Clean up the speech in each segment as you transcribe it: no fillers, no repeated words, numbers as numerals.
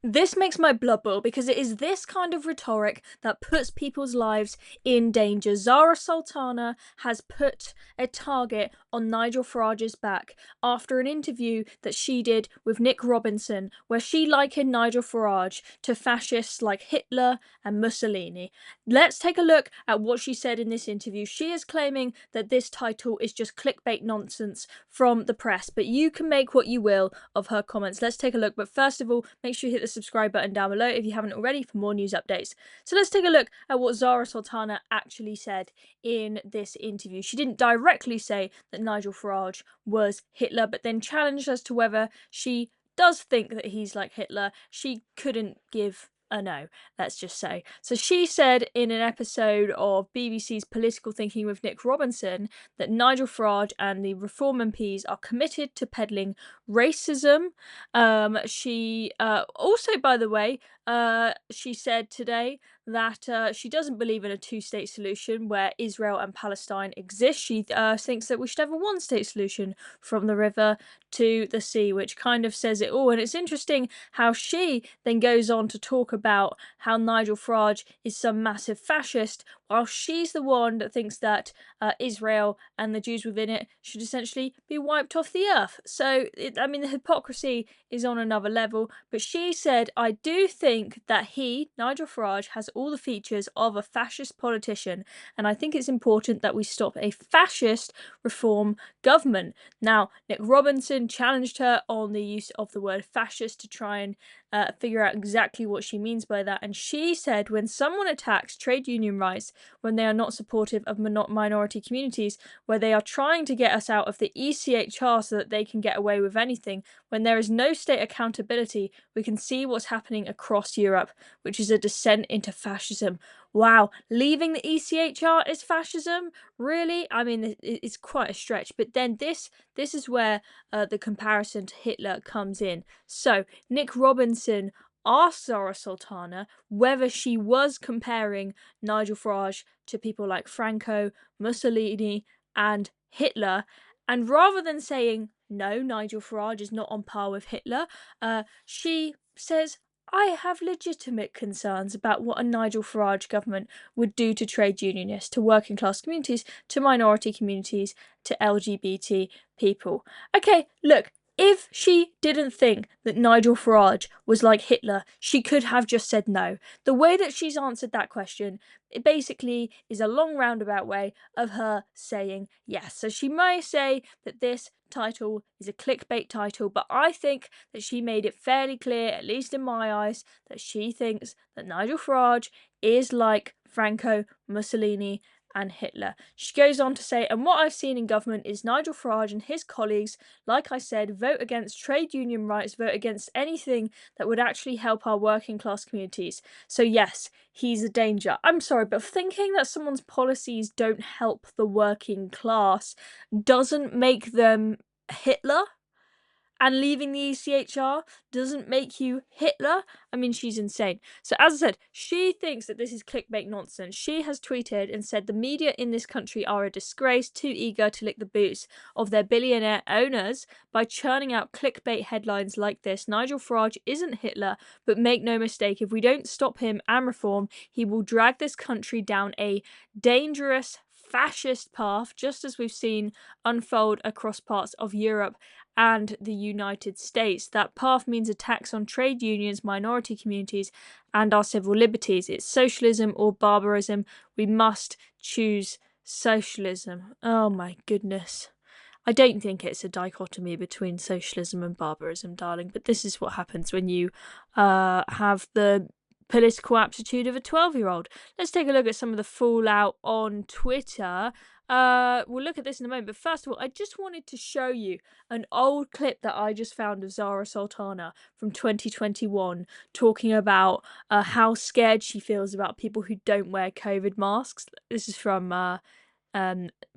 This makes my blood boil because it is this kind of rhetoric that puts people's lives in danger. Zarah Sultana has put a target on Nigel Farage's back after an interview that she did with Nick Robinson, where she likened Nigel Farage to fascists like Hitler and Mussolini. Let's take a look at what she said in this interview. She is claiming that this title is just clickbait nonsense from the press, but you can make what you will of her comments. Let's take a look, but first of all, make sure you hit the subscribe button down below if you haven't already for more news updates. So let's take a look at what Zarah Sultana actually said in this interview. She didn't directly say that Nigel Farage was Hitler, but then challenged as to whether she does think that he's like Hitler. She couldn't give a no, let's just say. So she said in an episode of BBC's Political Thinking with Nick Robinson that Nigel Farage and the Reform MPs are committed to peddling racism. She also, by the way, she said today that she doesn't believe in a two-state solution where Israel and Palestine exist. She thinks that we should have a one-state solution from the river to the sea, which kind of says it all. And it's interesting how she then goes on to talk about how Nigel Farage is some massive fascist, while she's the one that thinks that Israel and the Jews within it should essentially be wiped off the earth. So, I mean, the hypocrisy is on another level. But she said, I do think that he, Nigel Farage, has all the features of a fascist politician, and I think it's important that we stop a fascist reform government. Now, Nick Robinson challenged her on the use of the word fascist to try and figure out exactly what she means by that, and she said when someone attacks trade union rights, when they are not supportive of minority communities, where they are trying to get us out of the ECHR so that they can get away with anything, when there is no state accountability, we can see what's happening across Europe, which is a descent into fascism. Wow, leaving the ECHR is fascism? Really? I mean, it's quite a stretch. But then this is where the comparison to Hitler comes in. So, Nick Robinson asked Zarah Sultana whether she was comparing Nigel Farage to people like Franco, Mussolini, and Hitler. And rather than saying, no, Nigel Farage is not on par with Hitler, she says, I have legitimate concerns about what a Nigel Farage government would do to trade unionists, to working class communities, to minority communities, to LGBT people. Okay, look, if she didn't think that Nigel Farage was like Hitler, she could have just said no. The way that she's answered that question, it basically is a long roundabout way of her saying yes. So she may say that this title is a clickbait title, but I think that she made it fairly clear, at least in my eyes, that she thinks that Nigel Farage is like Franco, Mussolini, and Hitler. She goes on to say, and what I've seen in government is Nigel Farage and his colleagues, like I said, vote against trade union rights, vote against anything that would actually help our working class communities. So yes, he's a danger. I'm sorry, but thinking that someone's policies don't help the working class doesn't make them Hitler? And leaving the ECHR doesn't make you Hitler? I mean, she's insane. So as I said, she thinks that this is clickbait nonsense. She has tweeted and said the media in this country are a disgrace, too eager to lick the boots of their billionaire owners by churning out clickbait headlines like this. Nigel Farage isn't Hitler, but make no mistake, if we don't stop him and reform, he will drag this country down a dangerous fascist path, just as we've seen unfold across parts of Europe and the United States. That path means attacks on trade unions, minority communities, and our civil liberties. It's socialism or barbarism. We must choose socialism. Oh my goodness. I don't think it's a dichotomy between socialism and barbarism, darling, but this is what happens when you have the political aptitude of a 12-year-old. Let's take a look at some of the fallout on Twitter. We'll look at this in a moment, but first of all, I just wanted to show you an old clip that I just found of Zarah Sultana from 2021 talking about how scared she feels about people who don't wear COVID masks. This is from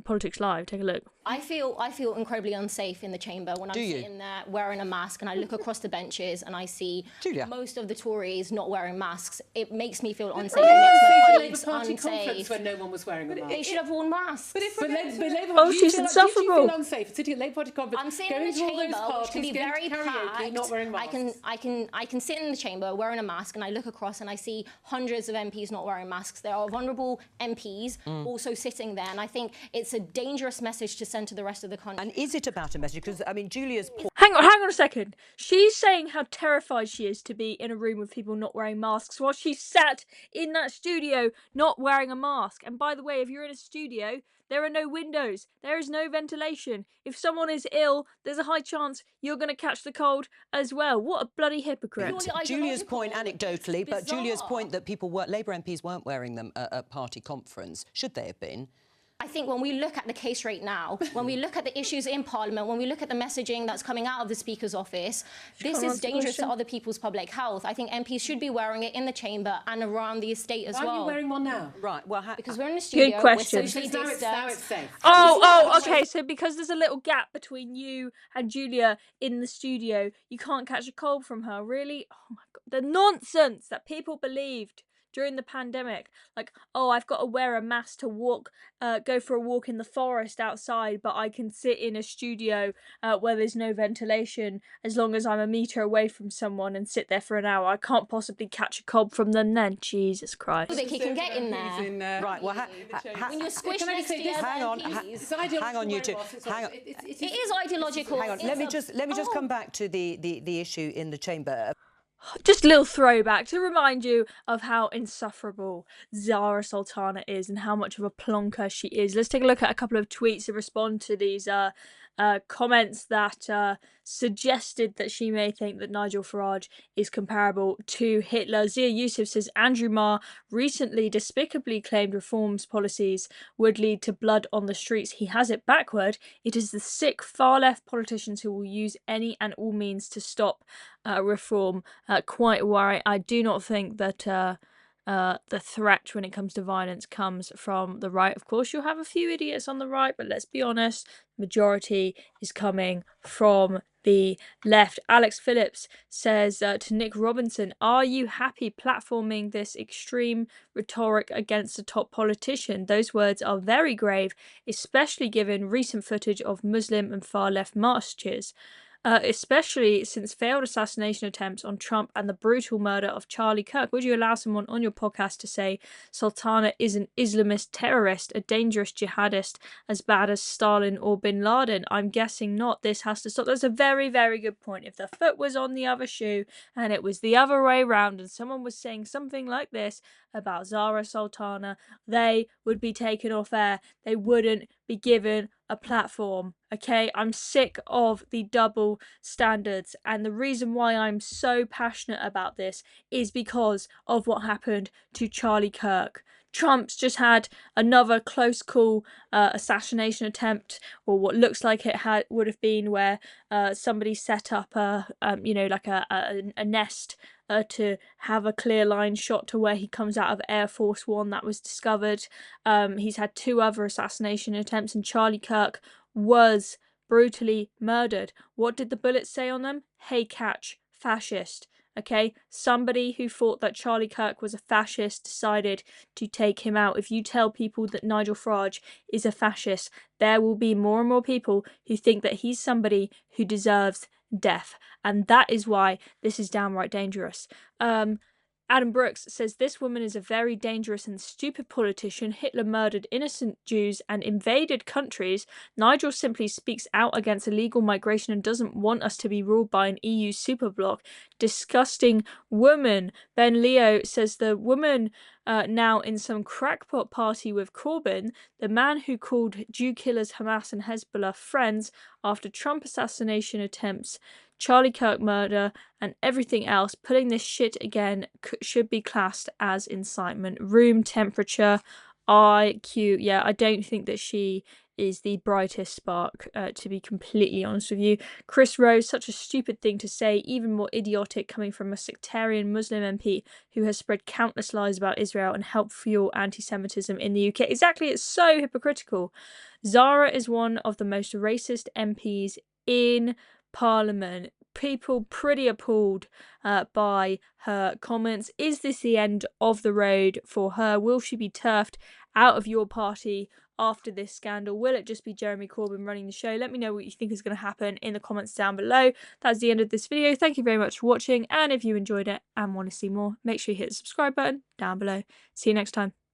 Politics Live. Take a look. I feel incredibly unsafe in the chamber when I'm sitting there wearing a mask and I look across the benches and I see most of the Tories not wearing masks. It makes me feel unsafe. It makes my colleagues unsafe. When no one was wearing a mask. They should have worn masks. But Labour, oh, she's insufferable. Do you feel unsafe sitting at Labour Party conference? I'm sitting in the chamber, which can be very packed. Not wearing masks. I can sit in the chamber wearing a mask and I look across and I see hundreds of MPs not wearing masks. There are vulnerable MPs also sitting there, and I think it's a dangerous message to send to the rest of the country. And is it about a message? Because, I mean, Julia's... Hang on a second. She's saying how terrified she is to be in a room with people not wearing masks while she's sat in that studio not wearing a mask. And by the way, if you're in a studio, there are no windows. There is no ventilation. If someone is ill, there's a high chance you're going to catch the cold as well. What a bloody hypocrite. Julia's point, anecdotally, but Julia's point that Labour MPs weren't wearing them at party conference. Should they have been? I think when we look at the case right now, when we look at the issues in Parliament, when we look at the messaging that's coming out of the Speaker's office, this is dangerous to other people's public health. I think MPs should be wearing it in the chamber and around the estate as well. Why are you wearing one now? Right, well... because we're in the studio, good question. we're socially distanced. Now it's safe. Okay, so because there's a little gap between you and Julia in the studio, you can't catch a cold from her, really? Oh my God, the nonsense that people believed during the pandemic, like, oh, I've got to wear a mask to go for a walk in the forest outside, but I can sit in a studio where there's no ventilation as long as I'm a metre away from someone and sit there for an hour. I can't possibly catch a cold from them then. Jesus Christ. I think he can get in there. Right, well, when you're squished next to hang on, you two. Hang on. It is ideological. Hang on, let me just come back to the issue in the chamber. Just a little throwback to remind you of how insufferable Zarah Sultana is and how much of a plonker she is. Let's take a look at a couple of tweets to respond to these comments that suggested that she may think that Nigel Farage is comparable to Hitler. Zia Yusuf says Andrew Marr recently despicably claimed reforms policies would lead to blood on the streets. He has it backward. It is the sick far-left politicians who will use any and all means to stop reform. Quite worrying. I do not think that the threat when it comes to violence comes from the right. Of course, you'll have a few idiots on the right, but let's be honest, majority is coming from the left. Alex Phillips says to Nick Robinson, are you happy platforming this extreme rhetoric against a top politician? Those words are very grave, especially given recent footage of Muslim and far-left marches. Especially since failed assassination attempts on Trump and the brutal murder of Charlie Kirk. Would you allow someone on your podcast to say Sultana is an Islamist terrorist, a dangerous jihadist as bad as Stalin or Bin Laden? I'm guessing not. This has to stop. That's a very, very good point. If the foot was on the other shoe and it was the other way around and someone was saying something like this about Zarah Sultana, they would be taken off air. They wouldn't be given a platform. Okay, I'm sick of the double standards, and the reason why I'm so passionate about this is because of what happened to Charlie Kirk. Trump's just had another close call assassination attempt, or what looks like it would have been, where somebody set up a nest to have a clear line shot to where he comes out of Air Force One. That was discovered. He's had 2 other assassination attempts, and Charlie Kirk was brutally murdered. What did the bullets say on them? Hey, catch, fascist. Okay, somebody who thought that Charlie Kirk was a fascist decided to take him out. If you tell people that Nigel Farage is a fascist, there will be more and more people who think that he's somebody who deserves death. And that is why this is downright dangerous. Adam Brooks says this woman is a very dangerous and stupid politician. Hitler murdered innocent Jews and invaded countries. Nigel simply speaks out against illegal migration and doesn't want us to be ruled by an EU superbloc. Disgusting woman. Ben Leo says the woman now in some crackpot party with Corbyn, the man who called Jew killers Hamas and Hezbollah friends after Trump assassination attempts, Charlie Kirk murder, and everything else, pulling this shit again should be classed as incitement. Room temperature, IQ. Yeah, I don't think that she is the brightest spark, to be completely honest with you. Chris Rose, such a stupid thing to say, even more idiotic coming from a sectarian Muslim MP who has spread countless lies about Israel and helped fuel anti-Semitism in the UK. Exactly, it's so hypocritical. Zarah is one of the most racist MPs in Parliament. People pretty appalled by her comments. Is this the end of the road for her? Will she be turfed out of your party after this scandal? Will it just be Jeremy Corbyn running the show? Let me know what you think is going to happen in the comments down below. That's the end of this video. Thank you very much for watching, and if you enjoyed it and want to see more, make sure you hit the subscribe button down below. See you next time.